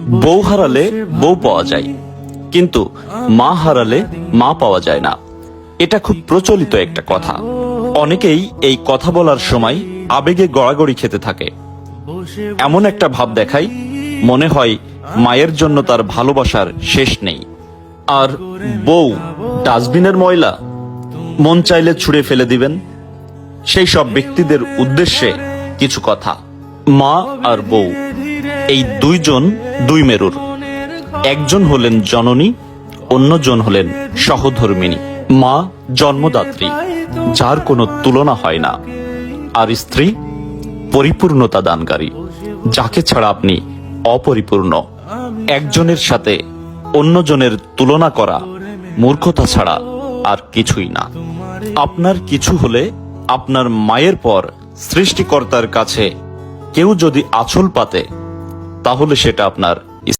বউ হারালে বউ পাওয়া যায়, কিন্তু মা হারালে মা পাওয়া যায় না। এটা খুব প্রচলিত একটা কথা। অনেকেই এই কথা বলার সময় আবেগে গড়াগড়ি খেতে থাকে। এমন একটা ভাব দেখায়, মনে হয় মায়ের জন্য তার ভালোবাসার শেষ নেই। আর বউ ডাস্টবিনের ময়লা, মন চাইলে ছুঁড়ে ফেলে দিবেন। সেই সব ব্যক্তিদের উদ্দেশ্যে কিছু কথা। মা আর বউ এই দুইজন দুই মেরুর। একজন হলেন জননী, অন্যজন হলেন সহধর্মিণী। মা জন্মদাত্রী, যার কোনো তুলনা হয় না। আর স্ত্রী পরিপূর্ণতা দানকারী, যাকে ছাড়া আপনি অপরিপূর্ণ। একজনের সাথে অন্যজনের তুলনা করা মূর্খতা ছাড়া আর কিছুই না। আপনার কিছু হলে আপনার মায়ের পর সৃষ্টিকর্তার কাছে কেউ যদি আঁচল পাতে, তাহলে সেটা আপনার